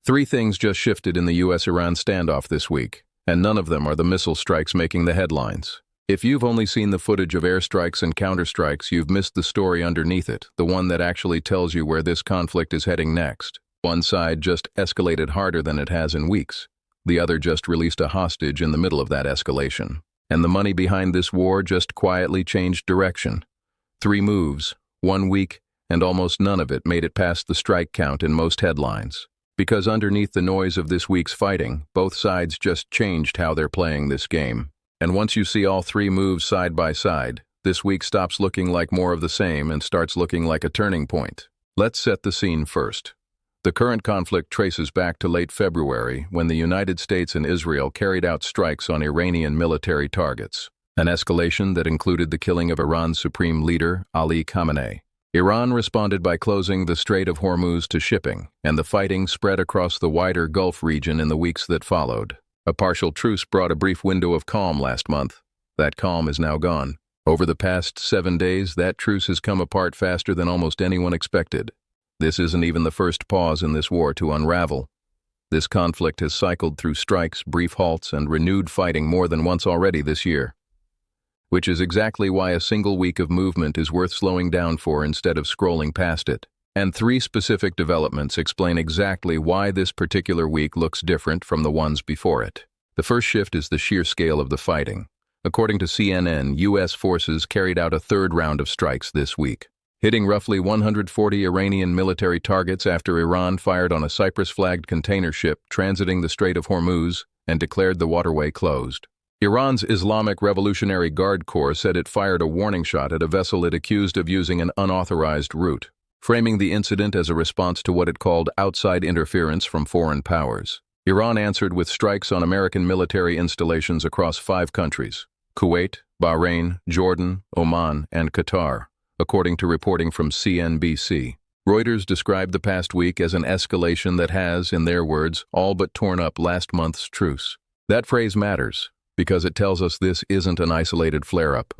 Three things just shifted in the US-Iran standoff this week, and none of them are the missile strikes making the headlines. If you've only seen the footage of airstrikes and counterstrikes, you've missed the story underneath it, the one that actually tells you where this conflict is heading next. One side just escalated harder than it has in weeks. The other just released a hostage in the middle of that escalation. And the money behind this war just quietly changed direction. 3 moves, 1 week, and almost none of it made it past the strike count in most headlines. Because underneath the noise of this week's fighting, both sides just changed how they're playing this game. And once you see all 3 moves side by side, this week stops looking like more of the same and starts looking like a turning point. Let's set the scene first. The current conflict traces back to late February when the United States and Israel carried out strikes on Iranian military targets. An escalation that included the killing of Iran's supreme leader, Ali Khamenei. Iran responded by closing the Strait of Hormuz to shipping, and the fighting spread across the wider Gulf region in the weeks that followed. A partial truce brought a brief window of calm last month. That calm is now gone. Over the past 7 days, that truce has come apart faster than almost anyone expected. This isn't even the first pause in this war to unravel. This conflict has cycled through strikes, brief halts, and renewed fighting more than once already this year. Which is exactly why a single week of movement is worth slowing down for instead of scrolling past it. And 3 specific developments explain exactly why this particular week looks different from the ones before it. The first shift is the sheer scale of the fighting. According to CNN, U.S. forces carried out a 3rd round of strikes this week, hitting roughly 140 Iranian military targets after Iran fired on a Cyprus-flagged container ship transiting the Strait of Hormuz and declared the waterway closed. Iran's Islamic Revolutionary Guard Corps said it fired a warning shot at a vessel it accused of using an unauthorized route, framing the incident as a response to what it called outside interference from foreign powers. Iran answered with strikes on American military installations across 5 countries: Kuwait, Bahrain, Jordan, Oman, and Qatar, according to reporting from CNBC. Reuters described the past week as an escalation that has, in their words, all but torn up last month's truce. That phrase matters, because it tells us this isn't an isolated flare-up.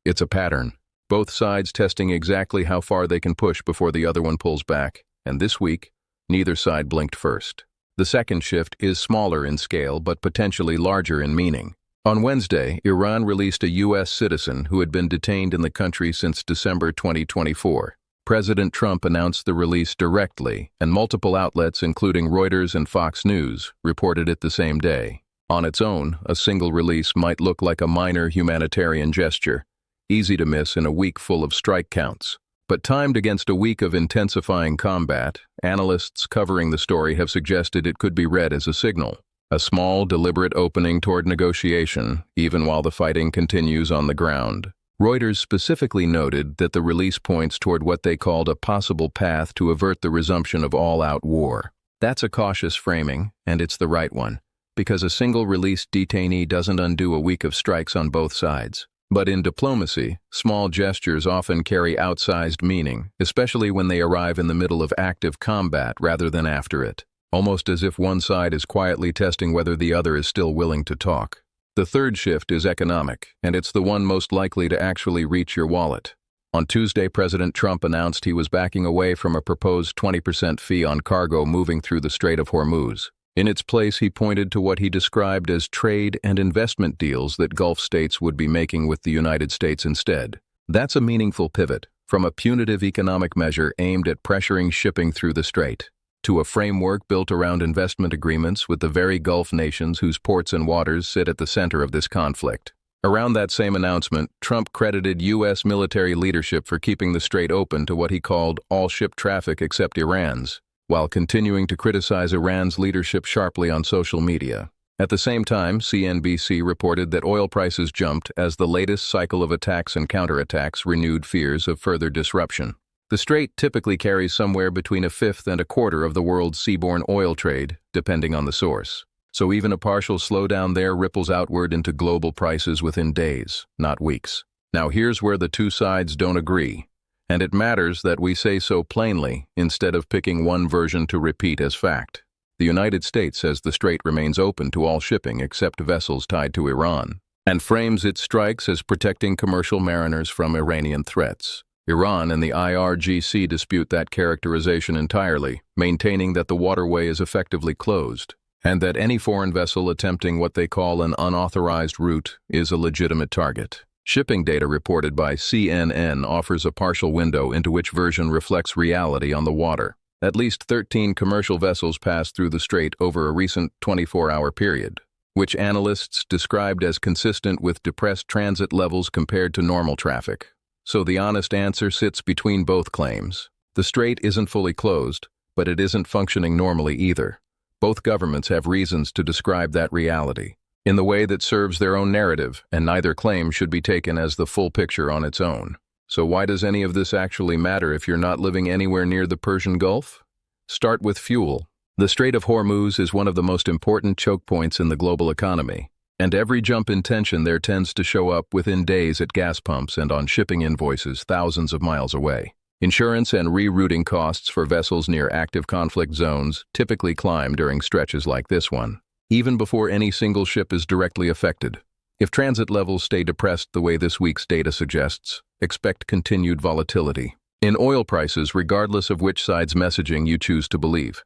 It's a pattern, both sides testing exactly how far they can push before the other one pulls back, and this week, neither side blinked first. The second shift is smaller in scale but potentially larger in meaning. On Wednesday, Iran released a U.S. citizen who had been detained in the country since December 2024. President Trump announced the release directly, and multiple outlets, including Reuters and Fox News, reported it the same day. On its own, a single release might look like a minor humanitarian gesture, easy to miss in a week full of strike counts. But timed against a week of intensifying combat, analysts covering the story have suggested it could be read as a signal. A small, deliberate opening toward negotiation, even while the fighting continues on the ground. Reuters specifically noted that the release points toward what they called a possible path to avert the resumption of all-out war. That's a cautious framing, and it's the right one, because a single released detainee doesn't undo a week of strikes on both sides. But in diplomacy, small gestures often carry outsized meaning, especially when they arrive in the middle of active combat rather than after it. Almost as if one side is quietly testing whether the other is still willing to talk. The third shift is economic, and it's the one most likely to actually reach your wallet. On Tuesday, President Trump announced he was backing away from a proposed 20% fee on cargo moving through the Strait of Hormuz. In its place, he pointed to what he described as trade and investment deals that Gulf states would be making with the United States instead. That's a meaningful pivot, from a punitive economic measure aimed at pressuring shipping through the strait, to a framework built around investment agreements with the very Gulf nations whose ports and waters sit at the center of this conflict. Around that same announcement, Trump credited U.S. military leadership for keeping the strait open to what he called all ship traffic except Iran's, while continuing to criticize Iran's leadership sharply on social media. At the same time, CNBC reported that oil prices jumped as the latest cycle of attacks and counterattacks renewed fears of further disruption. The strait typically carries somewhere between 1/5 and 1/4 of the world's seaborne oil trade, depending on the source. So even a partial slowdown there ripples outward into global prices within days, not weeks. Now here's where the two sides don't agree, and it matters that we say so plainly instead of picking one version to repeat as fact. The United States says the strait remains open to all shipping except vessels tied to Iran, and frames its strikes as protecting commercial mariners from Iranian threats. Iran and the IRGC dispute that characterization entirely, maintaining that the waterway is effectively closed, and that any foreign vessel attempting what they call an unauthorized route is a legitimate target. Shipping data reported by CNN offers a partial window into which version reflects reality on the water. At least 13 commercial vessels passed through the strait over a recent 24-hour period, which analysts described as consistent with depressed transit levels compared to normal traffic. So the honest answer sits between both claims. The strait isn't fully closed, but it isn't functioning normally either. Both governments have reasons to describe that reality in the way that serves their own narrative, and neither claim should be taken as the full picture on its own. So why does any of this actually matter if you're not living anywhere near the Persian Gulf? Start with fuel. The Strait of Hormuz is one of the most important choke points in the global economy, and every jump in tension there tends to show up within days at gas pumps and on shipping invoices thousands of miles away. Insurance and rerouting costs for vessels near active conflict zones typically climb during stretches like this one, even before any single ship is directly affected. If transit levels stay depressed the way this week's data suggests, expect continued volatility in oil prices regardless of which side's messaging you choose to believe.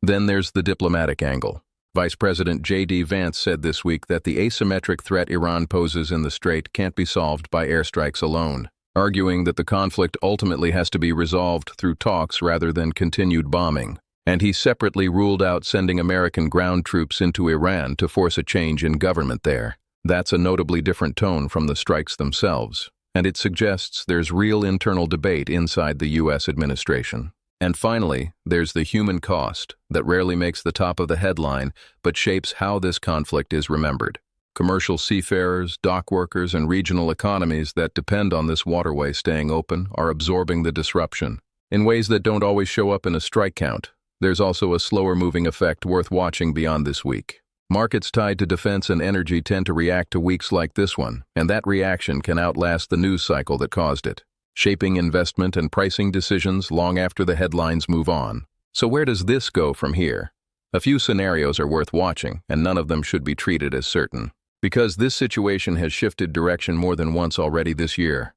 Then there's the diplomatic angle. Vice President J.D. Vance said this week that the asymmetric threat Iran poses in the strait can't be solved by airstrikes alone, arguing that the conflict ultimately has to be resolved through talks rather than continued bombing. And he separately ruled out sending American ground troops into Iran to force a change in government there. That's a notably different tone from the strikes themselves, and it suggests there's real internal debate inside the U.S. administration. And finally, there's the human cost that rarely makes the top of the headline but shapes how this conflict is remembered. Commercial seafarers, dock workers, and regional economies that depend on this waterway staying open are absorbing the disruption in ways that don't always show up in a strike count. There's also a slower-moving effect worth watching beyond this week. Markets tied to defense and energy tend to react to weeks like this one, and that reaction can outlast the news cycle that caused it, shaping investment and pricing decisions long after the headlines move on. So where does this go from here? A few scenarios are worth watching, and none of them should be treated as certain, because this situation has shifted direction more than once already this year.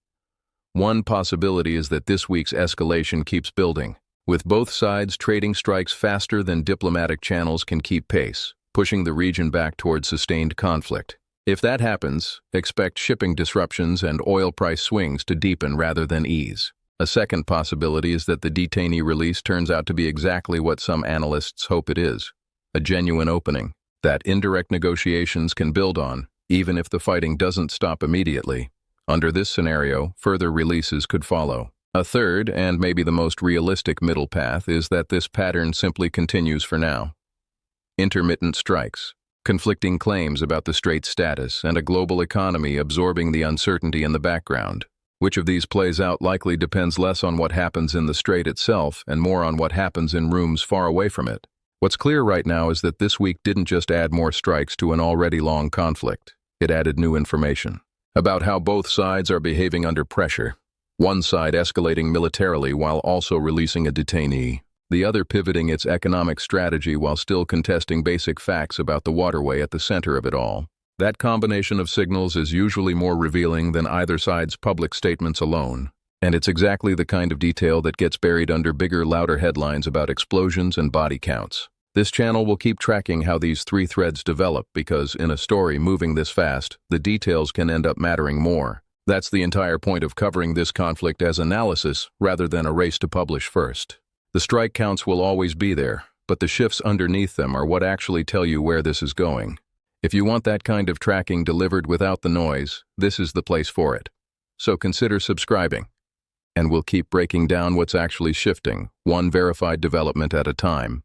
One possibility is that this week's escalation keeps building, with both sides trading strikes faster than diplomatic channels can keep pace, pushing the region back toward sustained conflict. If that happens, expect shipping disruptions and oil price swings to deepen rather than ease. A second possibility is that the detainee release turns out to be exactly what some analysts hope it is, a genuine opening that indirect negotiations can build on, even if the fighting doesn't stop immediately. Under this scenario, further releases could follow. A third, and maybe the most realistic middle path, is that this pattern simply continues for now. Intermittent strikes, conflicting claims about the strait's status, and a global economy absorbing the uncertainty in the background. Which of these plays out likely depends less on what happens in the strait itself and more on what happens in rooms far away from it. What's clear right now is that this week didn't just add more strikes to an already long conflict. It added new information about how both sides are behaving under pressure. One side escalating militarily while also releasing a detainee, the other pivoting its economic strategy while still contesting basic facts about the waterway at the center of it all. That combination of signals is usually more revealing than either side's public statements alone, and it's exactly the kind of detail that gets buried under bigger, louder headlines about explosions and body counts. This channel will keep tracking how these three threads develop because, in a story moving this fast, the details can end up mattering more. That's the entire point of covering this conflict as analysis rather than a race to publish first. The strike counts will always be there, but the shifts underneath them are what actually tell you where this is going. If you want that kind of tracking delivered without the noise, this is the place for it. So consider subscribing, and we'll keep breaking down what's actually shifting, one verified development at a time.